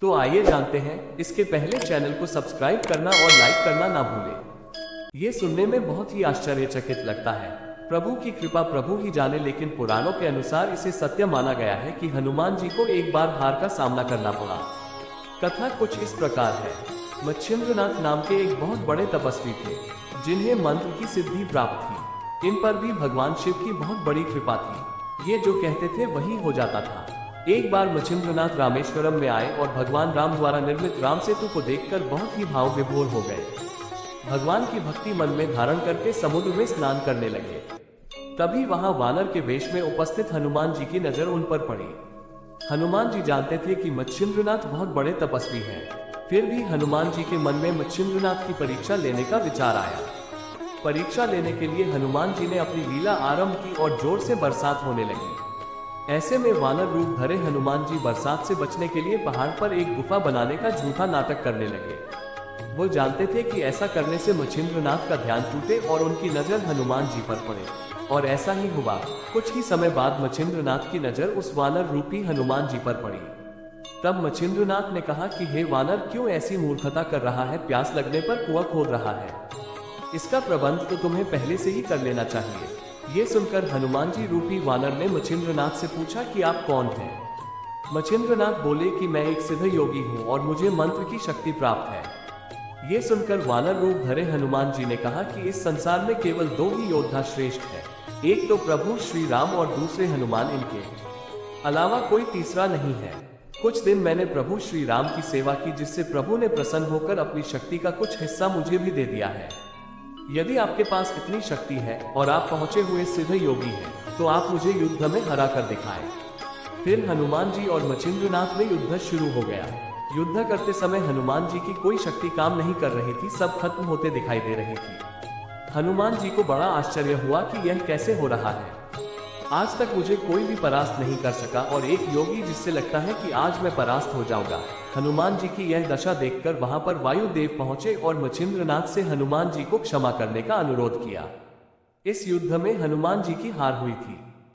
तो आइए जानते हैं। इसके पहले चैनल को सब्सक्राइब करना और लाइक करना ना भूलें। ये सुनने में बहुत ही आश्चर्यचकित लगता है। प्रभु की कृपा प्रभु ही जाने, लेकिन पुराणों के अनुसार इसे सत्य माना गया है कि हनुमान जी को एक बार हार का सामना करना पड़ा। कथा कुछ इस प्रकार है। मच्छिंद्रनाथ नाम के एक बहुत बड़े तपस्वी थे, जिन्हें मंत्र की सिद्धि प्राप्त थी। इन पर भी भगवान शिव की बहुत बड़ी कृपा थी। ये जो कहते थे वही हो जाता था। एक बार मच्छिंद्रनाथ रामेश्वरम में आए और भगवान राम द्वारा निर्मित राम सेतु को देखकर बहुत ही भाव विभोर हो गए। भगवान की भक्ति मन में धारण करके समुद्र में स्नान करने लगे। तभी वहां वानर के वेश में उपस्थित हनुमान जी की नजर उन पर पड़ी। हनुमान जी जानते थे कि मच्छिंद्रनाथ बहुत बड़े तपस्वी हैं। फिर भी हनुमान जी के मन में मच्छिंद्रनाथ की परीक्षा लेने का विचार आया। परीक्षा लेने के लिए हनुमान जी ने अपनी लीला आरंभ की और जोर से बरसात होने लगी। ऐसे में वानर रूप धरे हनुमान जी बरसात से बचने के लिए पहाड़ पर एक गुफा बनाने का झूठा नाटक करने लगे। वो जानते थे कि ऐसा करने से मच्छिंद्रनाथ का ध्यान टूटे और उनकी नजर हनुमान जी पर पड़े। और ऐसा ही हुआ। कुछ ही समय बाद मच्छिंद्रनाथ की नजर उस वानर रूपी हनुमान जी पर पड़ी। तब मच्छिंद्रनाथ ने कहा कि हे वानर, क्यों ऐसी मूर्खता कर रहा है? प्यास लगने पर कुआं खोद रहा है। इसका प्रबंध तो तुम्हें पहले से ही कर लेना चाहिए। ये सुनकर हनुमान जी रूपी वानर ने मच्छिंद्रनाथ से पूछा कि आप कौन हैं? मच्छिंद्रनाथ बोले कि मैं एक सिद्ध योगी हूँ और मुझे मंत्र की शक्ति प्राप्त है। ये सुनकर वानर रूप धरे हनुमान जी ने कहा कि इस संसार में केवल दो ही योद्धा श्रेष्ठ है, एक तो प्रभु श्री राम और दूसरे हनुमान। इनके अलावा कोई तीसरा नहीं है। कुछ दिन मैंने प्रभु श्री राम की सेवा की, जिससे प्रभु ने प्रसन्न होकर अपनी शक्ति का कुछ हिस्सा मुझे भी दे दिया है। यदि आपके पास इतनी शक्ति है और आप पहुंचे हुए सिद्ध योगी हैं, तो आप मुझे युद्ध में हरा कर दिखाएं। फिर हनुमान जी और मच्छिंद्रनाथ में युद्ध शुरू हो गया। युद्ध करते समय हनुमान जी की कोई शक्ति काम नहीं कर रही थी, सब खत्म होते दिखाई दे रही थी। हनुमान जी को बड़ा आश्चर्य हुआ कि यह कैसे हो रहा है। आज तक मुझे कोई भी परास्त नहीं कर सका और एक योगी जिससे लगता है कि आज मैं परास्त हो जाऊंगा। हनुमान जी की यह दशा देखकर वहां पर वायुदेव पहुंचे और मच्छिंद्रनाथ से हनुमान जी को क्षमा करने का अनुरोध किया। इस युद्ध में हनुमान जी की हार हुई थी।